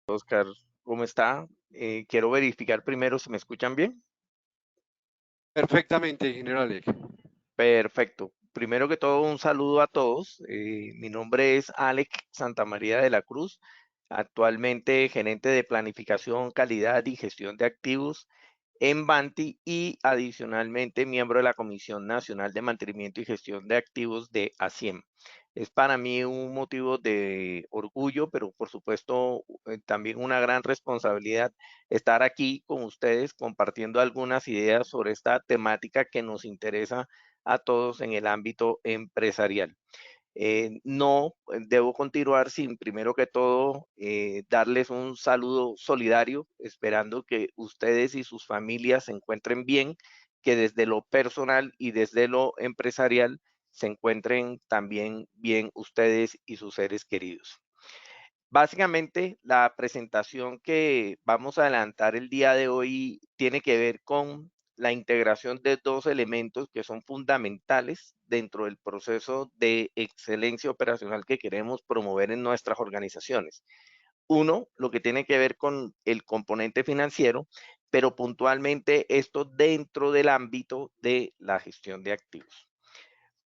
Oscar, ¿cómo está? Quiero verificar primero si me escuchan bien. Perfectamente, ingeniero Alec. Perfecto. Primero que todo, un saludo a todos. Mi nombre es Alex Santamaría de la Cruz, actualmente gerente de planificación, calidad y gestión de activos en Banti y adicionalmente miembro de la Comisión Nacional de Mantenimiento y Gestión de Activos de ASIEM. Es para mí un motivo de orgullo, pero por supuesto también una gran responsabilidad estar aquí con ustedes compartiendo algunas ideas sobre esta temática que nos interesa a todos en el ámbito empresarial. No, debo continuar sin primero que todo darles un saludo solidario, esperando que ustedes y sus familias se encuentren bien, que desde lo personal y desde lo empresarial se encuentren también bien ustedes y sus seres queridos. Básicamente, la presentación que vamos a adelantar el día de hoy tiene que ver con la integración de dos elementos que son fundamentales dentro del proceso de excelencia operacional que queremos promover en nuestras organizaciones. Uno, lo que tiene que ver con el componente financiero, pero puntualmente esto dentro del ámbito de la gestión de activos.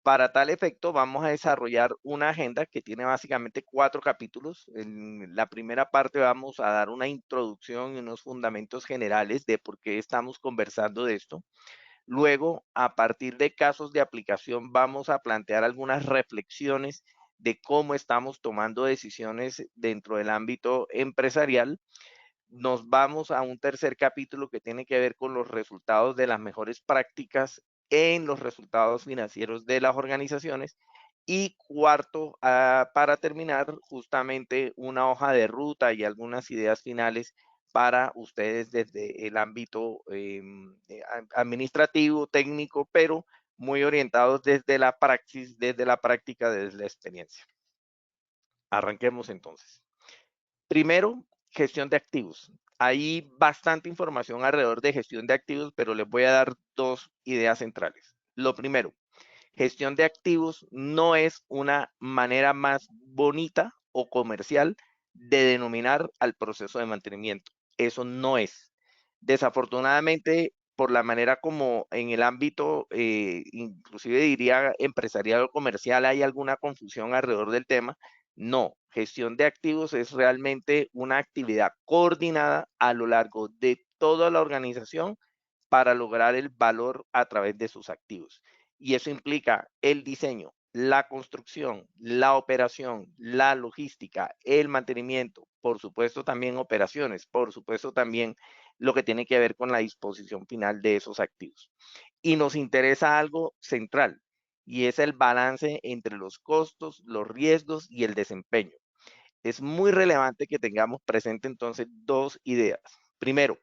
Para tal efecto, vamos a desarrollar una agenda que tiene básicamente 4 capítulos. En la primera parte vamos a dar una introducción y unos fundamentos generales de por qué estamos conversando de esto. Luego, a partir de casos de aplicación, vamos a plantear algunas reflexiones de cómo estamos tomando decisiones dentro del ámbito empresarial. Nos vamos a un tercer capítulo que tiene que ver con los resultados de las mejores prácticas en los resultados financieros de las organizaciones. Y cuarto, para terminar, justamente una hoja de ruta y algunas ideas finales para ustedes desde el ámbito administrativo, técnico, pero muy orientados desde la praxis, desde la práctica, desde la experiencia. Arranquemos entonces. Primero, gestión de activos. Hay bastante información alrededor de gestión de activos, pero les voy a dar dos ideas centrales. Lo primero, gestión de activos no es una manera más bonita o comercial de denominar al proceso de mantenimiento. Eso no es. Desafortunadamente, por la manera como en el ámbito, inclusive diría empresarial o comercial, hay alguna confusión alrededor del tema. No, gestión de activos es realmente una actividad coordinada a lo largo de toda la organización para lograr el valor a través de sus activos. Y eso implica el diseño, la construcción, la operación, la logística, el mantenimiento, por supuesto también operaciones, por supuesto también lo que tiene que ver con la disposición final de esos activos. Y nos interesa algo central, y es el balance entre los costos, los riesgos y el desempeño. Es muy relevante que tengamos presente entonces dos ideas. Primero,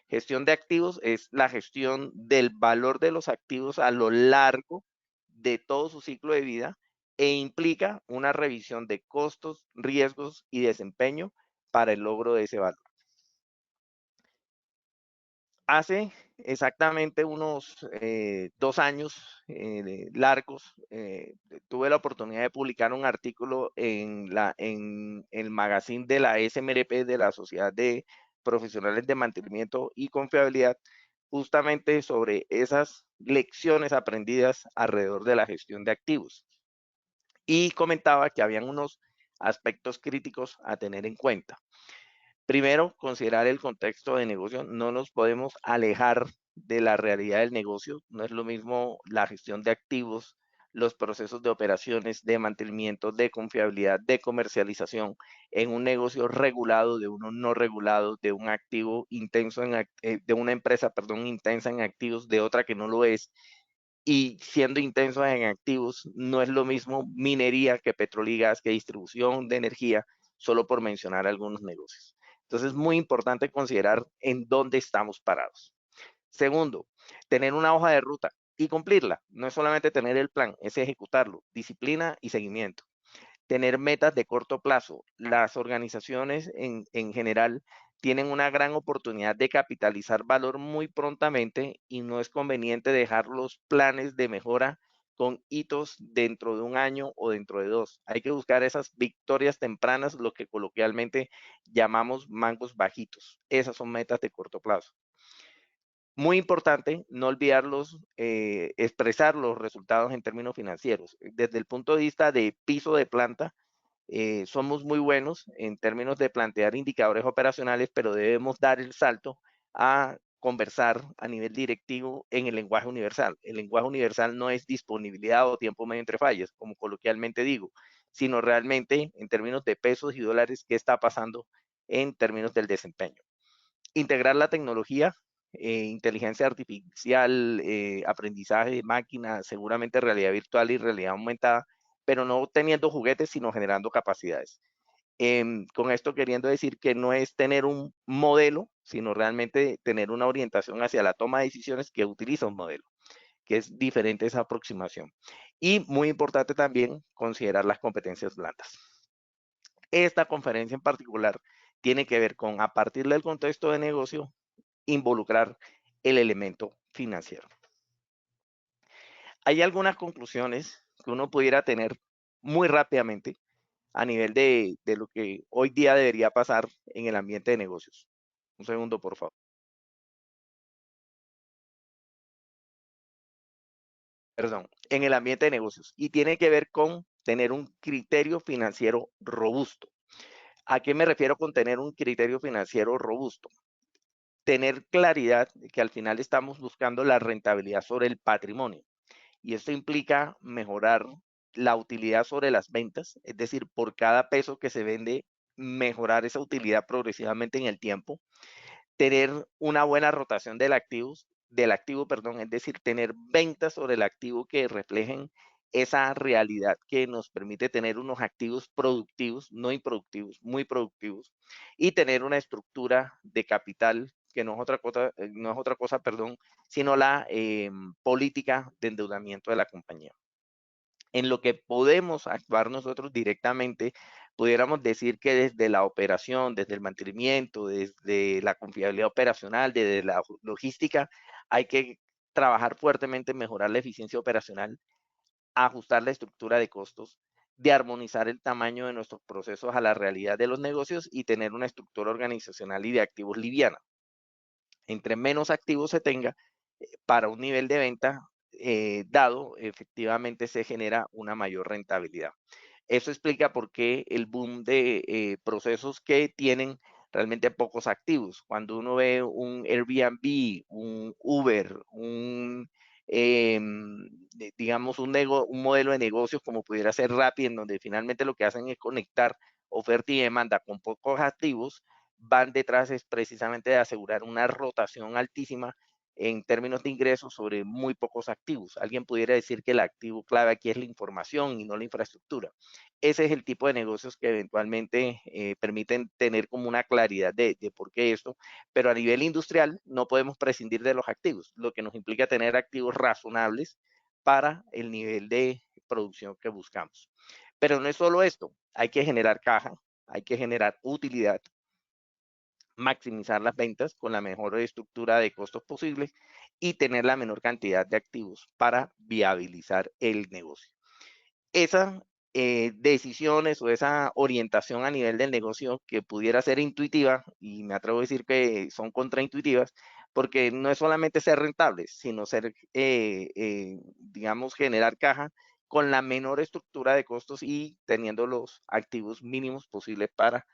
gestión de activos es la gestión del valor de los activos a lo largo de todo su ciclo de vida e implica una revisión de costos, riesgos y desempeño para el logro de ese valor. Hace exactamente unos 2 años largos, tuve la oportunidad de publicar un artículo en el magazine de la SMRP, de la Sociedad de Profesionales de Mantenimiento y Confiabilidad, justamente sobre esas lecciones aprendidas alrededor de la gestión de activos. Y comentaba que habían unos aspectos críticos a tener en cuenta. Primero, considerar el contexto de negocio. No nos podemos alejar de la realidad del negocio. No es lo mismo la gestión de activos, los procesos de operaciones, de mantenimiento, de confiabilidad, de comercialización en un negocio regulado, de uno no regulado, de un activo intenso de una empresa, perdón, intensa en activos, de otra que no lo es. Y siendo intenso en activos, no es lo mismo minería que petróleo y gas, que distribución de energía, solo por mencionar algunos negocios. Entonces es muy importante considerar en dónde estamos parados. Segundo, tener una hoja de ruta y cumplirla. No es solamente tener el plan, es ejecutarlo, disciplina y seguimiento. Tener metas de corto plazo. Las organizaciones en general tienen una gran oportunidad de capitalizar valor muy prontamente y no es conveniente dejar los planes de mejora con hitos dentro de un año o dentro de dos. Hay que buscar esas victorias tempranas, lo que coloquialmente llamamos mangos bajitos. Esas son metas de corto plazo. Muy importante no olvidarlos, expresar los resultados en términos financieros. Desde el punto de vista de piso de planta, somos muy buenos en términos de plantear indicadores operacionales, pero debemos dar el salto a conversar a nivel directivo en el lenguaje universal. El lenguaje universal no es disponibilidad o tiempo medio entre fallas, como coloquialmente digo, sino realmente en términos de pesos y dólares, qué está pasando en términos del desempeño. Integrar la tecnología, inteligencia artificial, aprendizaje de máquina, seguramente realidad virtual y realidad aumentada, pero no teniendo juguetes, sino generando capacidades. Con esto queriendo decir que no es tener un modelo, sino realmente tener una orientación hacia la toma de decisiones que utiliza un modelo, que es diferente esa aproximación. Y muy importante también considerar las competencias blandas. Esta conferencia en particular tiene que ver con, a partir del contexto de negocio, involucrar el elemento financiero. Hay algunas conclusiones que uno pudiera tener muy rápidamente a nivel de lo que hoy día debería pasar en el ambiente de negocios. Un segundo, por favor. Perdón, en el ambiente de negocios. Y tiene que ver con tener un criterio financiero robusto. ¿A qué me refiero con tener un criterio financiero robusto? Tener claridad de que al final estamos buscando la rentabilidad sobre el patrimonio. Y esto implica mejorar la utilidad sobre las ventas, es decir, por cada peso que se vende, mejorar esa utilidad progresivamente en el tiempo, tener una buena rotación del activo, perdón, es decir, tener ventas sobre el activo que reflejen esa realidad que nos permite tener unos activos productivos, no improductivos, muy productivos, y tener una estructura de capital que no es otra cosa, perdón, sino la política de endeudamiento de la compañía. En lo que podemos actuar nosotros directamente, pudiéramos decir que desde la operación, desde el mantenimiento, desde la confiabilidad operacional, desde la logística, hay que trabajar fuertemente en mejorar la eficiencia operacional, ajustar la estructura de costos, de armonizar el tamaño de nuestros procesos a la realidad de los negocios y tener una estructura organizacional y de activos liviana. Entre menos activos se tenga para un nivel de venta dado, efectivamente se genera una mayor rentabilidad. Eso explica por qué el boom de procesos que tienen realmente pocos activos. Cuando uno ve un Airbnb, un Uber, digamos, un modelo de negocios como pudiera ser Rappi, en donde finalmente lo que hacen es conectar oferta y demanda con pocos activos, van detrás es precisamente de asegurar una rotación altísima en términos de ingresos sobre muy pocos activos. Alguien pudiera decir que el activo clave aquí es la información y no la infraestructura. Ese es el tipo de negocios que eventualmente permiten tener como una claridad de por qué esto, pero a nivel industrial no podemos prescindir de los activos, lo que nos implica tener activos razonables para el nivel de producción que buscamos. Pero no es solo esto, hay que generar caja, hay que generar utilidad, maximizar las ventas con la mejor estructura de costos posibles y tener la menor cantidad de activos para viabilizar el negocio. Esas decisiones o esa orientación a nivel del negocio que pudiera ser intuitiva, y me atrevo a decir que son contraintuitivas, porque no es solamente ser rentables, sino ser, digamos, generar caja con la menor estructura de costos y teniendo los activos mínimos posibles para.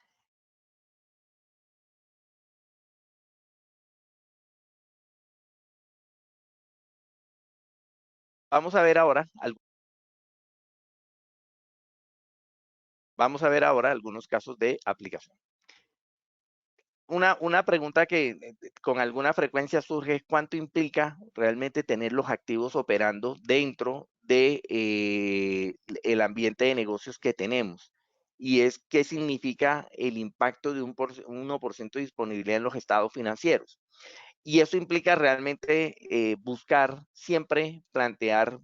Vamos a ver ahora, vamos a ver ahora algunos casos de aplicación. Una pregunta que con alguna frecuencia surge es cuánto implica realmente tener los activos operando dentro de el ambiente de negocios que tenemos. Y es qué significa el impacto de un 1% de disponibilidad en los estados financieros. Y eso implica realmente buscar siempre plantear,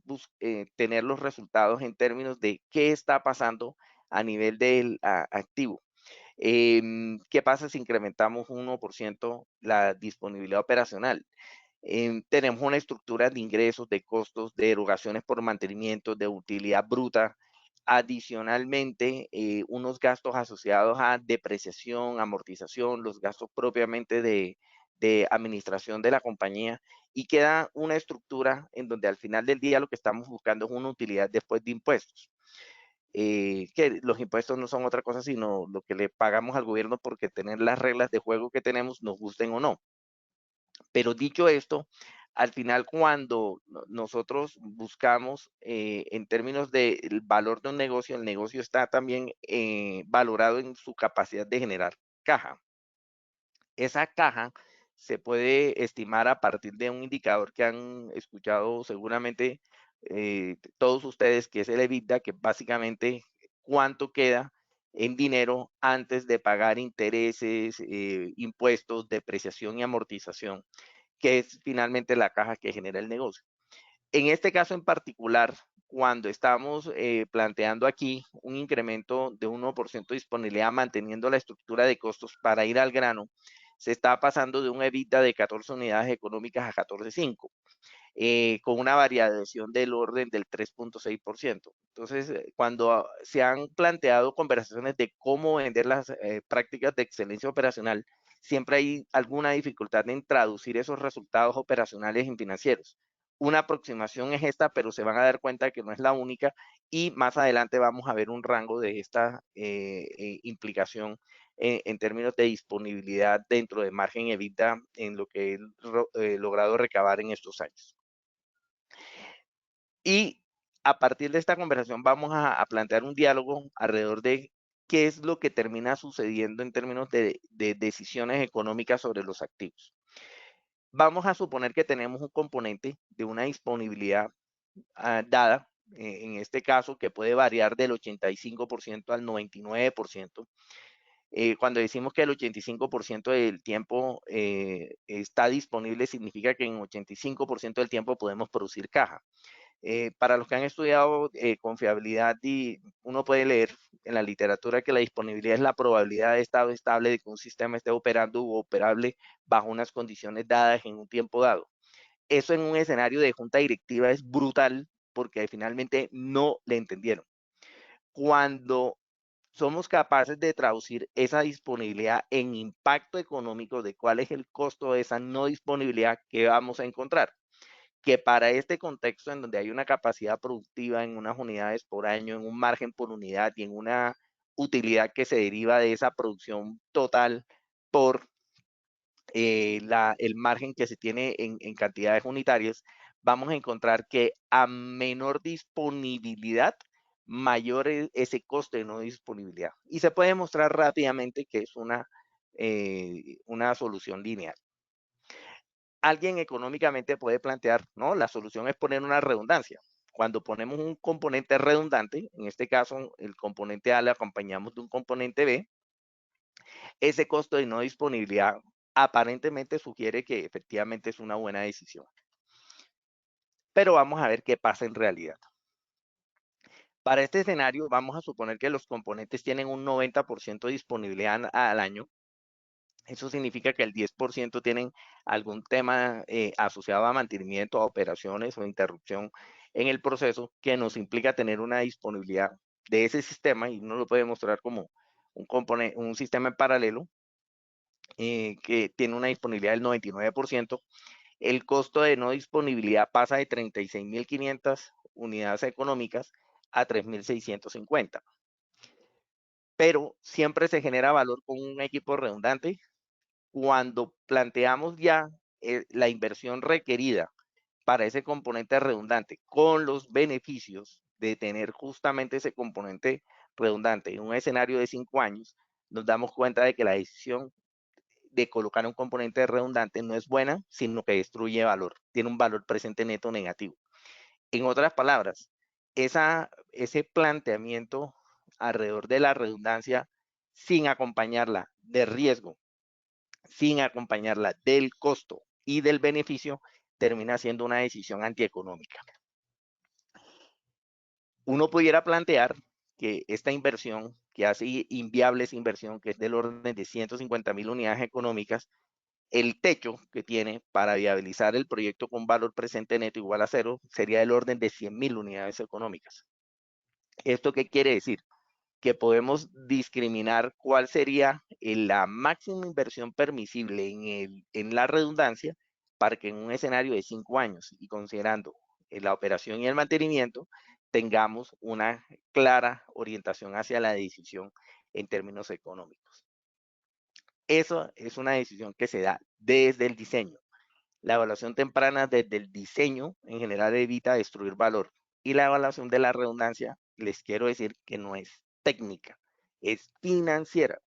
tener los resultados en términos de qué está pasando a nivel del activo. ¿Qué pasa si incrementamos 1% la disponibilidad operacional? Tenemos una estructura de ingresos, de costos, de erogaciones por mantenimiento, de utilidad bruta. Adicionalmente, unos gastos asociados a depreciación, amortización, los gastos propiamente de administración de la compañía, y queda una estructura en donde al final del día lo que estamos buscando es una utilidad después de impuestos. Que los impuestos no son otra cosa sino lo que le pagamos al gobierno porque tener las reglas de juego que tenemos, nos gusten o no. Pero dicho esto, al final cuando nosotros buscamos en términos del valor de un negocio, el negocio está también valorado en su capacidad de generar caja. Esa caja se puede estimar a partir de un indicador que han escuchado seguramente todos ustedes, que es el EBITDA, que básicamente cuánto queda en dinero antes de pagar intereses, impuestos, depreciación y amortización, que es finalmente la caja que genera el negocio. En este caso en particular, cuando estamos planteando aquí un incremento de un 1% de disponibilidad, manteniendo la estructura de costos para ir al grano, se está pasando de un EBITDA de 14 unidades económicas a 14.5, con una variación del orden del 3.6%. Entonces, cuando se han planteado conversaciones de cómo vender las prácticas de excelencia operacional, siempre hay alguna dificultad en traducir esos resultados operacionales en financieros. Una aproximación es esta, pero se van a dar cuenta que no es la única, y más adelante vamos a ver un rango de esta implicación en términos de disponibilidad dentro de margen EBITDA en lo que he logrado recabar en estos años. Y a partir de esta conversación vamos a plantear un diálogo alrededor de qué es lo que termina sucediendo en términos de decisiones económicas sobre los activos. Vamos a suponer que tenemos un componente de una disponibilidad dada, en este caso, que puede variar del 85% al 99%. Cuando decimos que el 85% del tiempo está disponible, significa que en 85% del tiempo podemos producir caja. Para los que han estudiado confiabilidad, y uno puede leer en la literatura que la disponibilidad es la probabilidad de estado estable de que un sistema esté operando u operable bajo unas condiciones dadas en un tiempo dado. Eso en un escenario de junta directiva es brutal porque finalmente no le entendieron. Cuando somos capaces de traducir esa disponibilidad en impacto económico de cuál es el costo de esa no disponibilidad, que vamos a encontrar que para este contexto en donde hay una capacidad productiva en unas unidades por año, en un margen por unidad y en una utilidad que se deriva de esa producción total por el margen que se tiene en cantidades unitarias, vamos a encontrar que a menor disponibilidad, mayor es ese coste de no disponibilidad. Y se puede mostrar rápidamente que es una solución lineal. Alguien económicamente puede plantear, no, la solución es poner una redundancia. Cuando ponemos un componente redundante, en este caso el componente A le acompañamos de un componente B, ese costo de no disponibilidad aparentemente sugiere que efectivamente es una buena decisión. Pero vamos a ver qué pasa en realidad. Para este escenario vamos a suponer que los componentes tienen un 90% de disponibilidad al año. Eso significa que el 10% tienen algún tema asociado a mantenimiento, a operaciones o interrupción en el proceso, que nos implica tener una disponibilidad de ese sistema, y uno lo puede mostrar como un sistema en paralelo que tiene una disponibilidad del 99%. El costo de no disponibilidad pasa de 36.500 unidades económicas a 3.650. Pero siempre se genera valor con un equipo redundante. Cuando planteamos ya la inversión requerida para ese componente redundante con los beneficios de tener justamente ese componente redundante en un escenario de 5 años, nos damos cuenta de que la decisión de colocar un componente redundante no es buena, sino que destruye valor, tiene un valor presente neto negativo. En otras palabras, ese planteamiento alrededor de la redundancia, sin acompañarla de riesgo, sin acompañarla del costo y del beneficio, termina siendo una decisión antieconómica. Uno pudiera plantear que esta inversión, que hace inviable esa inversión, que es del orden de 150.000 unidades económicas, el techo que tiene para viabilizar el proyecto con valor presente neto igual a cero sería del orden de 100.000 unidades económicas. ¿Esto qué quiere decir? Que podemos discriminar cuál sería la máxima inversión permisible en la redundancia para que en un escenario de 5 años y considerando la operación y el mantenimiento, tengamos una clara orientación hacia la decisión en términos económicos. Eso es una decisión que se da desde el diseño. La evaluación temprana desde el diseño en general evita destruir valor. Y la evaluación de la redundancia, les quiero decir que no es técnica, es financiera.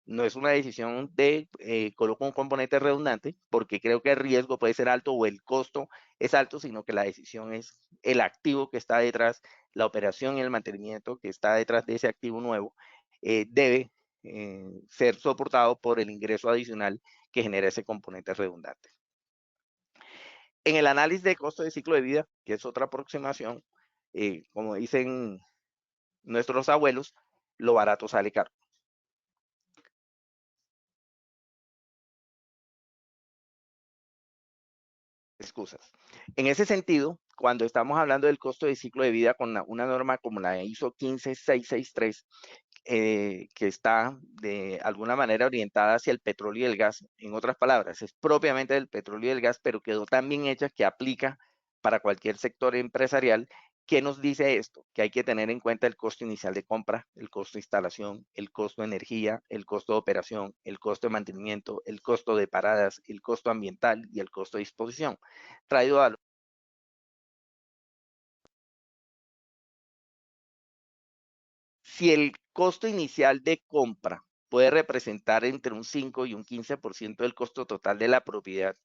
No es una decisión de coloco un componente redundante porque creo que el riesgo puede ser alto o el costo es alto, sino que la decisión es el activo que está detrás, la operación y el mantenimiento que está detrás de ese activo nuevo debe ser soportado por el ingreso adicional que genera ese componente redundante. En el análisis de costo de ciclo de vida, que es otra aproximación, como dicen nuestros abuelos, lo barato sale caro. Excusas. En ese sentido, cuando estamos hablando del costo de ciclo de vida con una norma como la ISO 15663, que está de alguna manera orientada hacia el petróleo y el gas, en otras palabras, es propiamente del petróleo y el gas, pero quedó tan bien hecha que aplica para cualquier sector empresarial. ¿Qué nos dice esto? Que hay que tener en cuenta el costo inicial de compra, el costo de instalación, el costo de energía, el costo de operación, el costo de mantenimiento, el costo de paradas, el costo ambiental y el costo de disposición. Traído a si el costo inicial de compra puede representar entre un 5 y un 15% del costo total de la propiedad,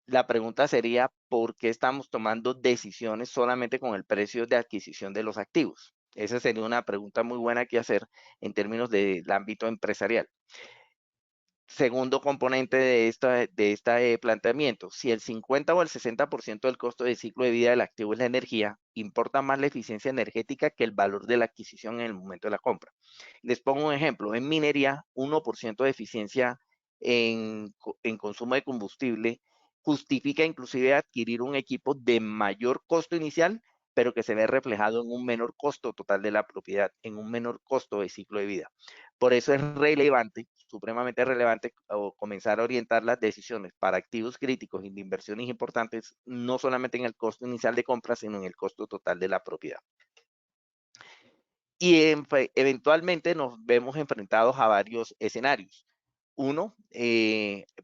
la pregunta sería, ¿por qué estamos tomando decisiones solamente con el precio de adquisición de los activos? Esa sería una pregunta muy buena que hacer en términos del ámbito empresarial. Segundo componente de este planteamiento, si el 50 o el 60% del costo de ciclo de vida del activo es la energía, importa más la eficiencia energética que el valor de la adquisición en el momento de la compra. Les pongo un ejemplo, en minería, 1% de eficiencia en consumo de combustible justifica inclusive adquirir un equipo de mayor costo inicial, pero que se ve reflejado en un menor costo total de la propiedad, en un menor costo de ciclo de vida. Por eso es relevante, supremamente relevante, comenzar a orientar las decisiones para activos críticos y de inversiones importantes, no solamente en el costo inicial de compra, sino en el costo total de la propiedad. Y eventualmente nos vemos enfrentados a varios escenarios. Uno,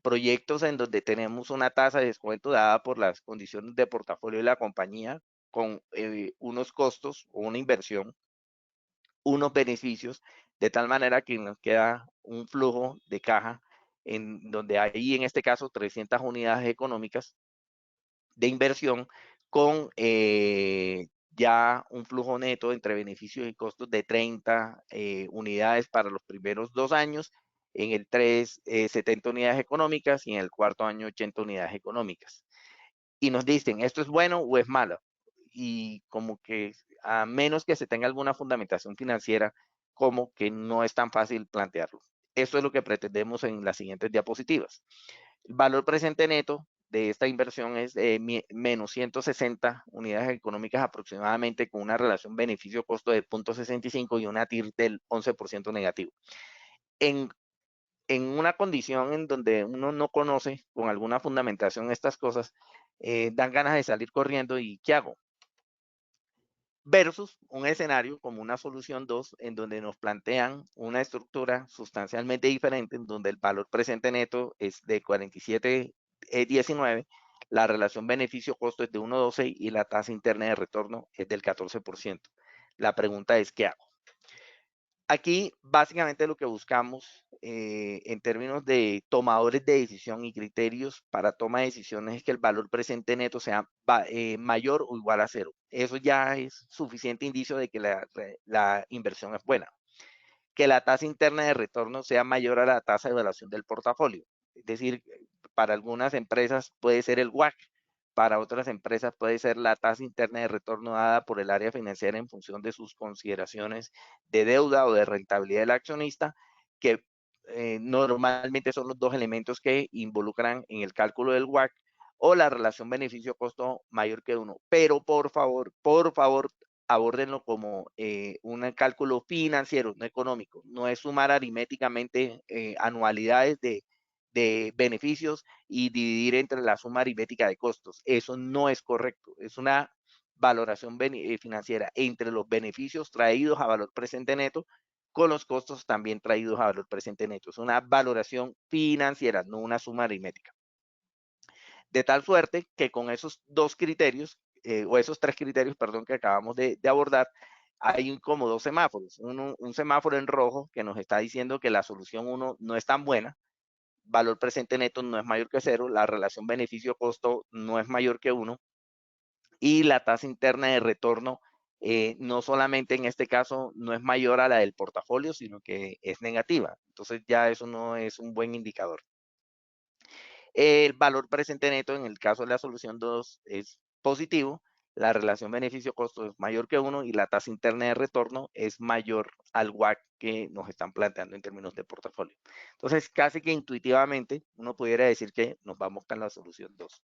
proyectos en donde tenemos una tasa de descuento dada por las condiciones de portafolio de la compañía con unos costos o una inversión, unos beneficios, de tal manera que nos queda un flujo de caja en donde hay, en este caso, 300 unidades económicas de inversión con ya un flujo neto entre beneficios y costos de 30 unidades para los primeros 2 años, en el 3, 70 unidades económicas y en el cuarto año 80 unidades económicas. Y nos dicen, ¿esto es bueno o es malo? Y como que a menos que se tenga alguna fundamentación financiera, como que no es tan fácil plantearlo. Esto es lo que pretendemos en las siguientes diapositivas. El valor presente neto de esta inversión es menos 160 unidades económicas aproximadamente, con una relación beneficio-costo de 0.65 y una TIR del 11% negativo. En, en una condición en donde uno no conoce con alguna fundamentación estas cosas, dan ganas de salir corriendo y ¿qué hago? Versus un escenario como una solución 2 en donde nos plantean una estructura sustancialmente diferente, en donde el valor presente neto es de 47,19, la relación beneficio-costo es de 1,12 y la tasa interna de retorno es del 14%. La pregunta es, ¿qué hago? Aquí básicamente lo que buscamos en términos de tomadores de decisión y criterios para toma de decisiones es que el valor presente neto sea mayor o igual a cero. Eso ya es suficiente indicio de que la inversión es buena. Que la tasa interna de retorno sea mayor a la tasa de evaluación del portafolio. Es decir, para algunas empresas puede ser el WACC, para otras empresas puede ser la tasa interna de retorno dada por el área financiera en función de sus consideraciones de deuda o de rentabilidad del accionista, que normalmente son los dos elementos que involucran en el cálculo del WACC o la relación beneficio-costo mayor que uno. Pero por favor, abórdenlo como un cálculo financiero, no económico. No es sumar aritméticamente anualidades de beneficios y dividir entre la suma aritmética de costos. Eso no es correcto. Es una valoración financiera entre los beneficios traídos a valor presente neto con los costos también traídos a valor presente neto. Es una valoración financiera, no una suma aritmética. De tal suerte que con esos dos criterios, o esos tres criterios, perdón, que acabamos de abordar, hay como dos semáforos. Un semáforo en rojo que nos está diciendo que la solución 1 no es tan buena, valor presente neto no es mayor que cero, la relación beneficio-costo no es mayor que 1 y la tasa interna de retorno no solamente en este caso no es mayor a la del portafolio, sino que es negativa. Entonces ya eso no es un buen indicador. El valor presente neto en el caso de la solución 2 es positivo, la relación beneficio-costo es mayor que 1 y la tasa interna de retorno es mayor al WACC que nos están planteando en términos de portafolio. Entonces, casi que intuitivamente uno pudiera decir que nos vamos con la solución 2,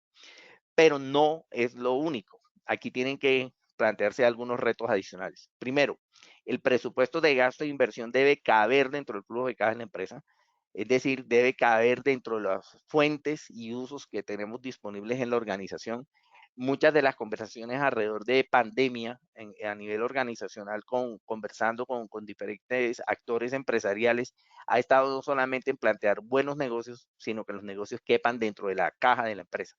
pero no es lo único. Aquí tienen que plantearse algunos retos adicionales. Primero, el presupuesto de gasto e inversión debe caber dentro del flujo de caja de la empresa, es decir, debe caber dentro de las fuentes y usos que tenemos disponibles en la organización. Muchas de las conversaciones alrededor de pandemia a nivel organizacional, conversando con diferentes actores empresariales, ha estado no solamente en plantear buenos negocios, sino que los negocios quepan dentro de la caja de la empresa.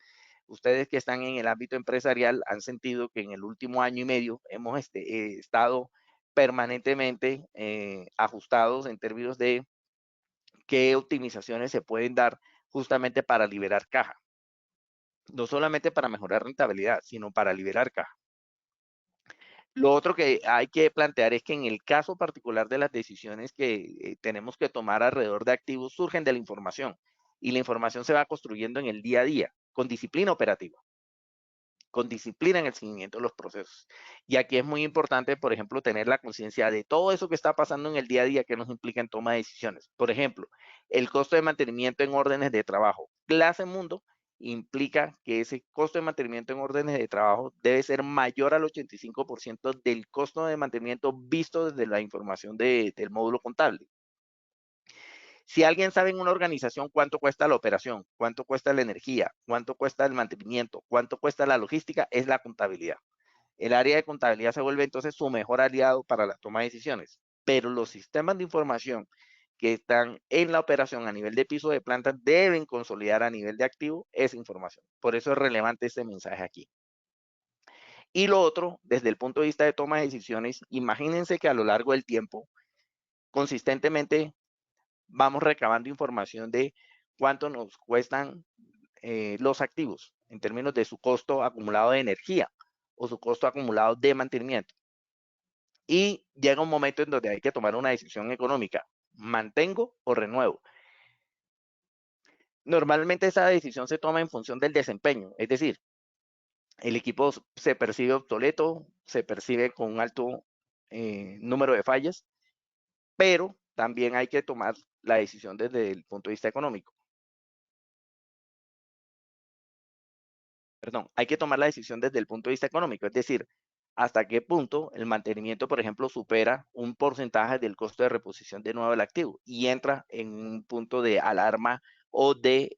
Ustedes que están en el ámbito empresarial han sentido que en el último año y medio hemos estado permanentemente ajustados en términos de qué optimizaciones se pueden dar justamente para liberar caja. No solamente para mejorar rentabilidad, sino para liberar caja. Lo otro que hay que plantear es que en el caso particular de las decisiones que tenemos que tomar alrededor de activos surgen de la información y la información se va construyendo en el día a día con disciplina operativa, con disciplina en el seguimiento de los procesos. Y aquí es muy importante, por ejemplo, tener la conciencia de todo eso que está pasando en el día a día que nos implica en toma de decisiones. Por ejemplo, el costo de mantenimiento en órdenes de trabajo. Clase Mundo implica que ese costo de mantenimiento en órdenes de trabajo debe ser mayor al 85% del costo de mantenimiento visto desde la información del módulo contable. Si alguien sabe en una organización cuánto cuesta la operación, cuánto cuesta la energía, cuánto cuesta el mantenimiento, cuánto cuesta la logística, es la contabilidad. El área de contabilidad se vuelve entonces su mejor aliado para la toma de decisiones. Pero los sistemas de información que están en la operación a nivel de piso de planta deben consolidar a nivel de activo esa información. Por eso es relevante este mensaje aquí. Y lo otro, desde el punto de vista de toma de decisiones, imagínense que a lo largo del tiempo, consistentemente vamos recabando información de cuánto nos cuestan los activos en términos de su costo acumulado de energía o su costo acumulado de mantenimiento. Y llega un momento en donde hay que tomar una decisión económica, ¿mantengo o renuevo? Normalmente esa decisión se toma en función del desempeño, es decir, el equipo se percibe obsoleto, se percibe con un alto número de fallas, pero también hay que tomar la decisión desde el punto de vista económico. Perdón, hay que tomar la decisión desde el punto de vista económico, es decir, hasta qué punto el mantenimiento, por ejemplo, supera un porcentaje del costo de reposición de nuevo del activo y entra en un punto de alarma o de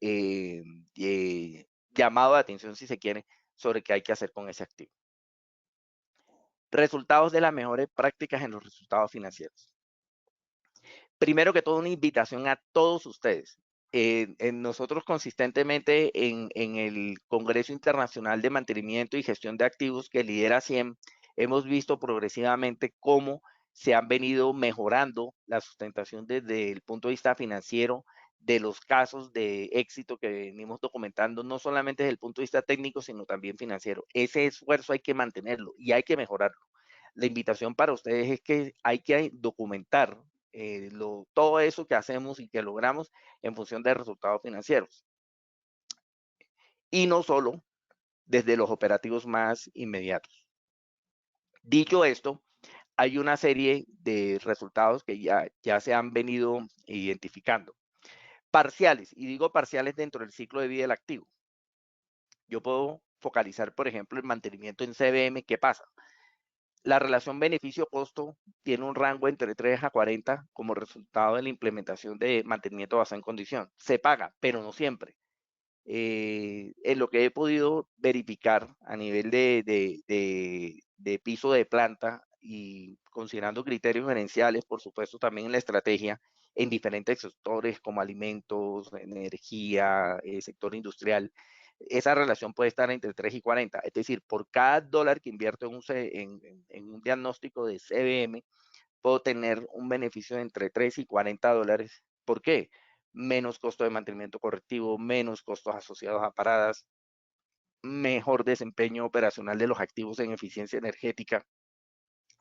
llamado de atención, si se quiere, sobre qué hay que hacer con ese activo. Resultados de las mejores prácticas en los resultados financieros. Primero que todo, una invitación a todos ustedes. Nosotros consistentemente en el Congreso Internacional de Mantenimiento y Gestión de Activos que lidera CIEM, hemos visto progresivamente cómo se han venido mejorando la sustentación desde el punto de vista financiero de los casos de éxito que venimos documentando, no solamente desde el punto de vista técnico, sino también financiero. Ese esfuerzo hay que mantenerlo y hay que mejorarlo. La invitación para ustedes es que hay que documentar todo eso que hacemos y que logramos en función de resultados financieros. Y no solo desde los operativos más inmediatos. Dicho esto, hay una serie de resultados que ya se han venido identificando. Parciales, y digo parciales dentro del ciclo de vida del activo. Yo puedo focalizar, por ejemplo, el mantenimiento en CBM. ¿Qué pasa? La relación beneficio-costo tiene un rango entre 3 a 40 como resultado de la implementación de mantenimiento basado en condición. Se paga, pero no siempre. En lo que he podido verificar a nivel de piso de planta y considerando criterios gerenciales, por supuesto, también en la estrategia, en diferentes sectores como alimentos, energía, sector industrial, esa relación puede estar entre 3 y 40. Es decir, por cada dólar que invierto en un diagnóstico de CBM, puedo tener un beneficio de entre 3 y 40 dólares. ¿Por qué? Menos costo de mantenimiento correctivo, menos costos asociados a paradas, mejor desempeño operacional de los activos en eficiencia energética,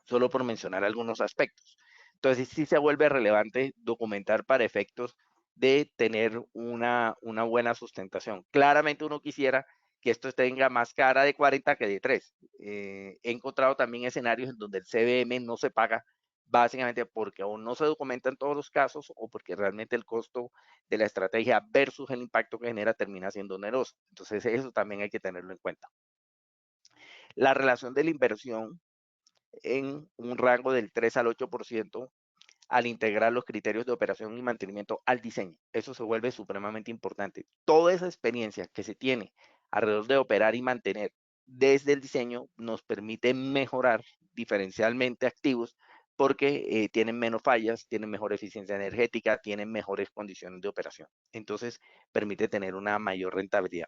solo por mencionar algunos aspectos. Entonces, sí se vuelve relevante documentar para efectos de tener una buena sustentación. Claramente uno quisiera que esto tenga más cara de 40 que de 3. He encontrado también escenarios en donde el CBM no se paga básicamente porque o no se documenta en todos los casos o porque realmente el costo de la estrategia versus el impacto que genera termina siendo oneroso. Entonces eso también hay que tenerlo en cuenta. La relación de la inversión en un rango del 3 al 8% al integrar los criterios de operación y mantenimiento al diseño. Eso se vuelve supremamente importante. Toda esa experiencia que se tiene alrededor de operar y mantener desde el diseño nos permite mejorar diferencialmente activos porque tienen menos fallas, tienen mejor eficiencia energética, tienen mejores condiciones de operación. Entonces, permite tener una mayor rentabilidad.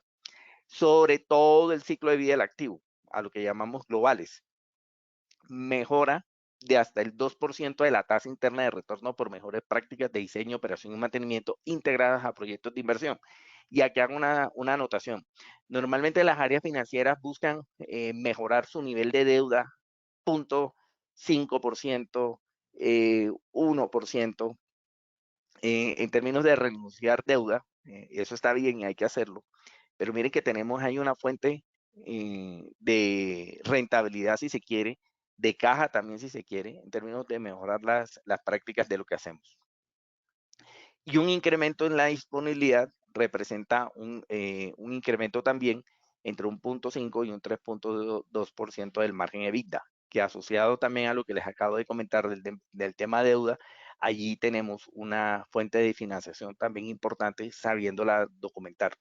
Sobre todo el ciclo de vida del activo, a lo que llamamos globales, mejora de hasta el 2% de la tasa interna de retorno por mejores prácticas de diseño, operación y mantenimiento integradas a proyectos de inversión. Y aquí hago una anotación. Normalmente las áreas financieras buscan mejorar su nivel de deuda 0.5%, 1%. En términos de renunciar deuda, eso está bien y hay que hacerlo. Pero miren que tenemos ahí una fuente de rentabilidad, si se quiere, de caja también, si se quiere, en términos de mejorar las prácticas de lo que hacemos. Y un incremento en la disponibilidad representa un incremento también entre un 0.5 y un 3.2% del margen EBITDA, que asociado también a lo que les acabo de comentar del tema deuda, allí tenemos una fuente de financiación también importante sabiéndola documentar.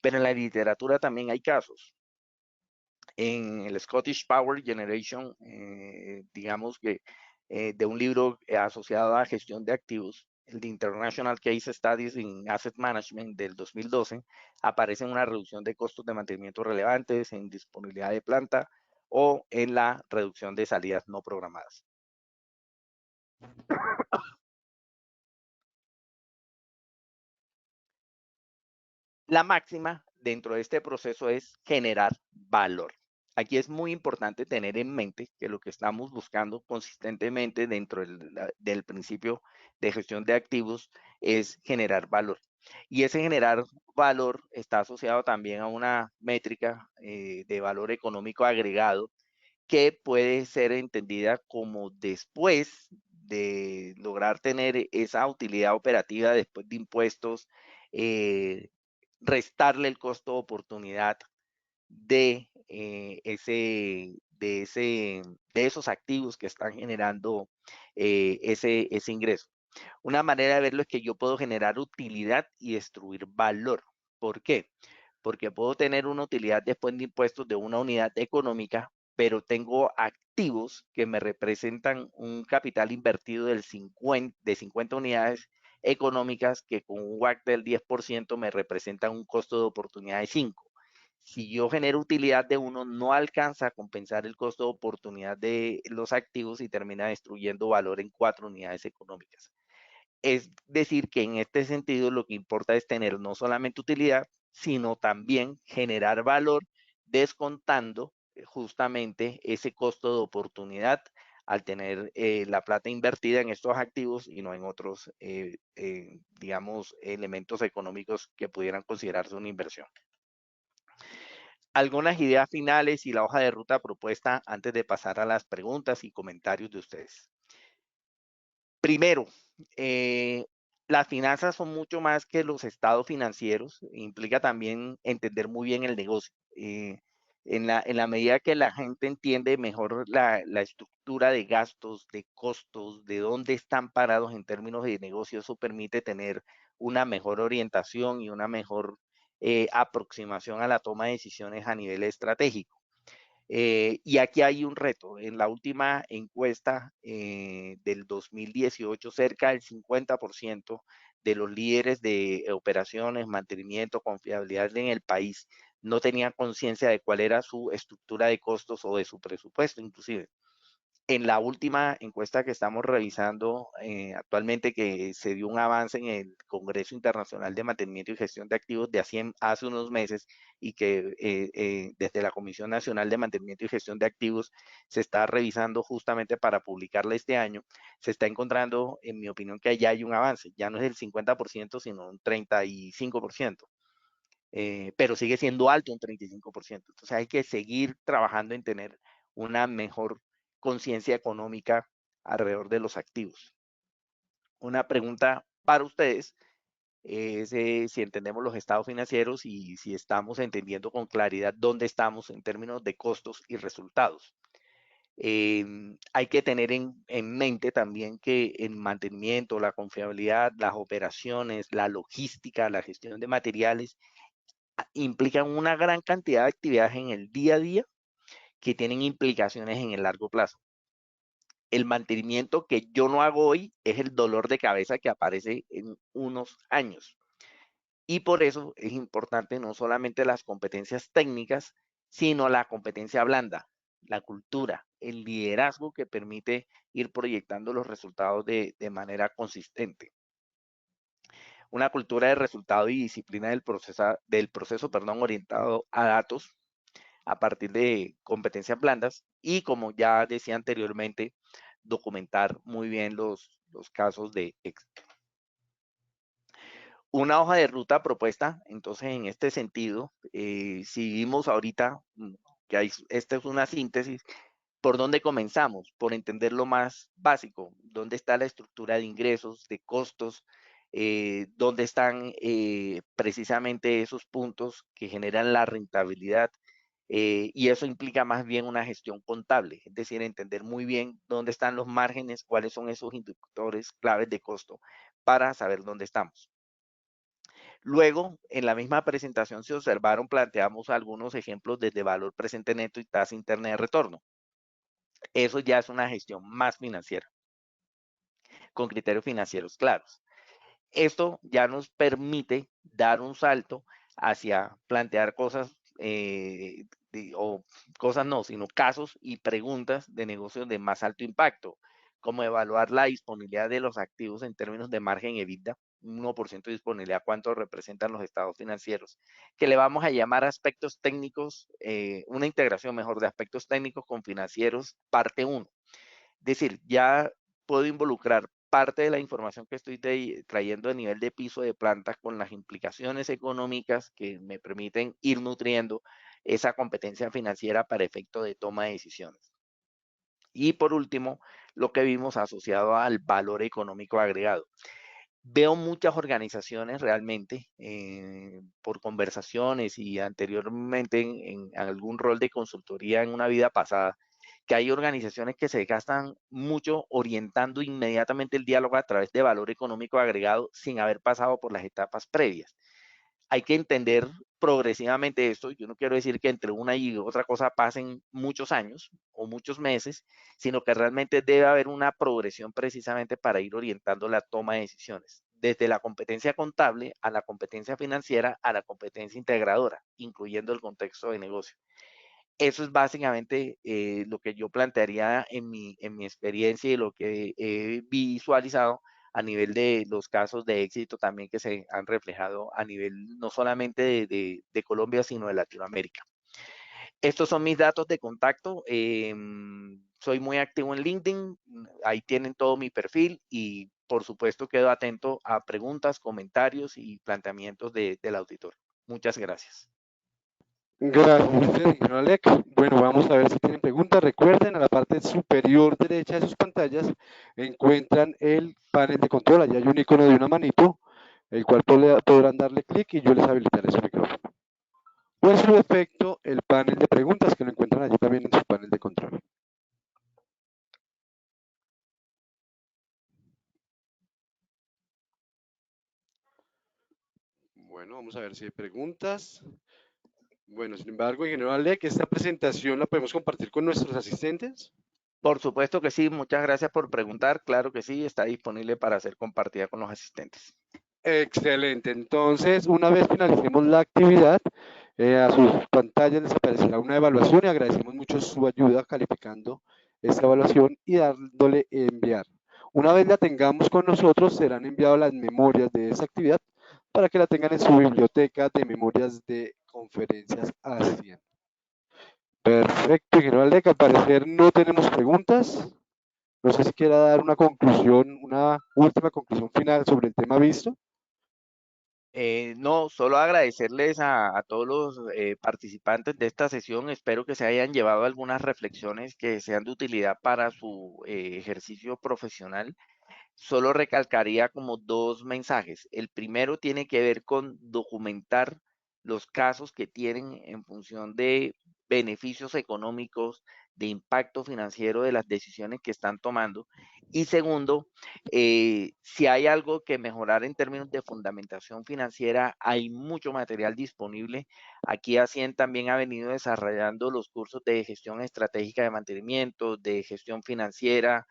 Pero en la literatura también hay casos. En el Scottish Power Generation, digamos que de un libro asociado a gestión de activos, el de International Case Studies in Asset Management del 2012, aparece una reducción de costos de mantenimiento relevantes, en disponibilidad de planta o en la reducción de salidas no programadas. La máxima dentro de este proceso es generar valor. Aquí es muy importante tener en mente que lo que estamos buscando consistentemente dentro del principio de gestión de activos es generar valor. Y ese generar valor está asociado también a una métrica de valor económico agregado que puede ser entendida como después de lograr tener esa utilidad operativa después de impuestos, restarle el costo de oportunidad de, de esos activos que están generando ese ingreso. Una manera de verlo es que yo puedo generar utilidad y destruir valor. ¿Por qué? Porque puedo tener una utilidad después de impuestos de una unidad económica, pero tengo activos que me representan un capital invertido de 50 unidades económicas que con un WACC del 10% me representan un costo de oportunidad de 5. Si yo genero utilidad de uno, no alcanza a compensar el costo de oportunidad de los activos y termina destruyendo valor en 4 unidades económicas. Es decir, que en este sentido lo que importa es tener no solamente utilidad, sino también generar valor descontando justamente ese costo de oportunidad al tener la plata invertida en estos activos y no en otros, digamos, elementos económicos que pudieran considerarse una inversión. algunas ideas finales y la hoja de ruta propuesta antes de pasar a las preguntas y comentarios de ustedes. Primero, eh, las finanzas son mucho más que los estados financieros, implica también entender muy bien el negocio. En la medida que la gente entiende mejor la estructura de gastos, de costos, de dónde están parados en términos de negocio, eso permite tener una mejor orientación y una mejor aproximación a la toma de decisiones a nivel estratégico. Y aquí hay un reto. En la última encuesta del 2018, cerca del 50% de los líderes de operaciones, mantenimiento, confiabilidad en el país no tenían conciencia de cuál era su estructura de costos o de su presupuesto, inclusive. En la última encuesta que estamos revisando actualmente, que se dio un avance en el Congreso Internacional de Mantenimiento y Gestión de Activos de hace unos meses y que desde la Comisión Nacional de Mantenimiento y Gestión de Activos se está revisando justamente para publicarla este año, se está encontrando, en mi opinión, que ya hay un avance. Ya no es del 50%, sino un 35%. Pero sigue siendo alto un 35%. Entonces hay que seguir trabajando en tener una mejor conciencia económica alrededor de los activos. Una pregunta para ustedes es si entendemos los estados financieros y si estamos entendiendo con claridad dónde estamos en términos de costos y resultados. Hay que tener en mente también que el mantenimiento, la confiabilidad, las operaciones, la logística, la gestión de materiales implican una gran cantidad de actividades en el día a día que tienen implicaciones en el largo plazo. El mantenimiento que yo no hago hoy es el dolor de cabeza que aparece en unos años. Y por eso es importante no solamente las competencias técnicas, sino la competencia blanda, la cultura, el liderazgo que permite ir proyectando los resultados de manera consistente. Una cultura de resultado y disciplina del proceso orientado a datos, a partir de competencias blandas y, como ya decía anteriormente, documentar muy bien los casos de éxito. Una hoja de ruta propuesta, entonces, en este sentido, si vimos ahorita que esta es una síntesis, ¿por dónde comenzamos? Por entender lo más básico, dónde está la estructura de ingresos, de costos, dónde están precisamente esos puntos que generan la rentabilidad, y eso implica más bien una gestión contable, es decir, entender muy bien dónde están los márgenes, cuáles son esos indicadores claves de costo para saber dónde estamos. Luego, en la misma presentación se observaron, planteamos algunos ejemplos desde valor presente neto y tasa interna de retorno. Eso ya es una gestión más financiera, con criterios financieros claros. Esto ya nos permite dar un salto hacia plantear cosas, o cosas no, sino casos y preguntas de negocios de más alto impacto, como evaluar la disponibilidad de los activos en términos de margen EBITDA, 1% de disponibilidad, cuánto representan los estados financieros, que le vamos a llamar aspectos técnicos, una integración mejor de aspectos técnicos con financieros, parte 1. Es decir, ya puedo involucrar parte de la información que estoy trayendo a nivel de piso de planta con las implicaciones económicas que me permiten ir nutriendo esa competencia financiera para efecto de toma de decisiones. Y por último, lo que vimos asociado al valor económico agregado. Veo muchas organizaciones realmente, por conversaciones y anteriormente en algún rol de consultoría en una vida pasada, que hay organizaciones que se gastan mucho orientando inmediatamente el diálogo a través de valor económico agregado sin haber pasado por las etapas previas. Hay que entender progresivamente esto. Yo no quiero decir que entre una y otra cosa pasen muchos años o muchos meses, sino que realmente debe haber una progresión precisamente para ir orientando la toma de decisiones, desde la competencia contable a la competencia financiera a la competencia integradora, incluyendo el contexto de negocio. Eso es básicamente lo que yo plantearía en mi experiencia y lo que he visualizado a nivel de los casos de éxito también que se han reflejado a nivel no solamente de Colombia, sino de Latinoamérica. Estos son mis datos de contacto. Soy muy activo en LinkedIn. Ahí tienen todo mi perfil y por supuesto quedo atento a preguntas, comentarios y planteamientos del auditor. Muchas gracias. Gracias, usted, ingeniero Alec. Bueno, vamos a ver si tienen preguntas. Recuerden, a la parte superior derecha de sus pantallas encuentran el panel de control. Allá hay un icono de una manito, el cual podrán darle clic y yo les habilitaré su micrófono. O en su defecto, el panel de preguntas que lo encuentran allí también en su panel de control. Bueno, vamos a ver si hay preguntas. Bueno, sin embargo, ingeniero Alec, esta presentación la podemos compartir con nuestros asistentes. Por supuesto que sí, muchas gracias por preguntar. Claro que sí, está disponible para ser compartida con los asistentes. Excelente. Entonces, una vez finalicemos la actividad, a sus pantallas les aparecerá una evaluación y agradecemos mucho su ayuda calificando esta evaluación y dándole enviar. Una vez la tengamos con nosotros, serán enviadas las memorias de esa actividad para que la tengan en su biblioteca de memorias de conferencias ASIAN. Perfecto, ingeniero Aldeca, al parecer no tenemos preguntas. No sé si quiera dar una conclusión, una última conclusión final sobre el tema visto. No, solo agradecerles a todos los participantes de esta sesión. Espero que se hayan llevado algunas reflexiones que sean de utilidad para su ejercicio profesional. Solo recalcaría como dos mensajes. El primero tiene que ver con documentar los casos que tienen en función de beneficios económicos, de impacto financiero de las decisiones que están tomando. Y segundo, si hay algo que mejorar en términos de fundamentación financiera, hay mucho material disponible. Aquí Ascien también ha venido desarrollando los cursos de gestión estratégica de mantenimiento, de gestión financiera,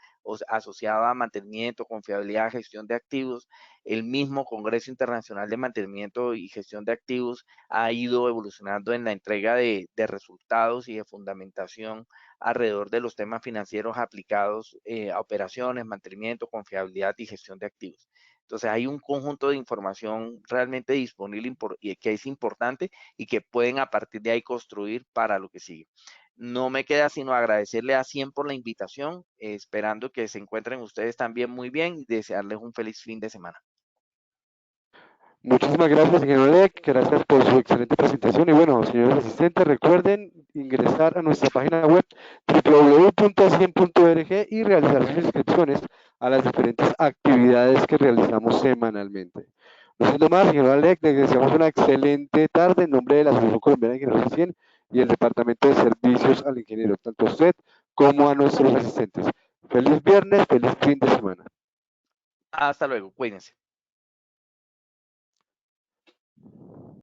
asociada a mantenimiento, confiabilidad, gestión de activos. El mismo Congreso Internacional de Mantenimiento y Gestión de Activos ha ido evolucionando en la entrega de resultados y de fundamentación alrededor de los temas financieros aplicados a operaciones, mantenimiento, confiabilidad y gestión de activos. Entonces hay un conjunto de información realmente disponible y que es importante y que pueden a partir de ahí construir para lo que sigue. No me queda sino agradecerle a Cien por la invitación, esperando que se encuentren ustedes también muy bien y desearles un feliz fin de semana. Muchísimas gracias, señor Olek, gracias por su excelente presentación. Y bueno, señores asistentes, recuerden ingresar a nuestra página web www.100.org y realizar sus inscripciones a las diferentes actividades que realizamos semanalmente. No siendo más, señor Olek, les deseamos una excelente tarde en nombre de la Asociación Colombiana de Ingenieros de 100 y el Departamento de Servicios al Ingeniero, tanto a usted como a nuestros asistentes. Feliz viernes, feliz fin de semana. Hasta luego, cuídense.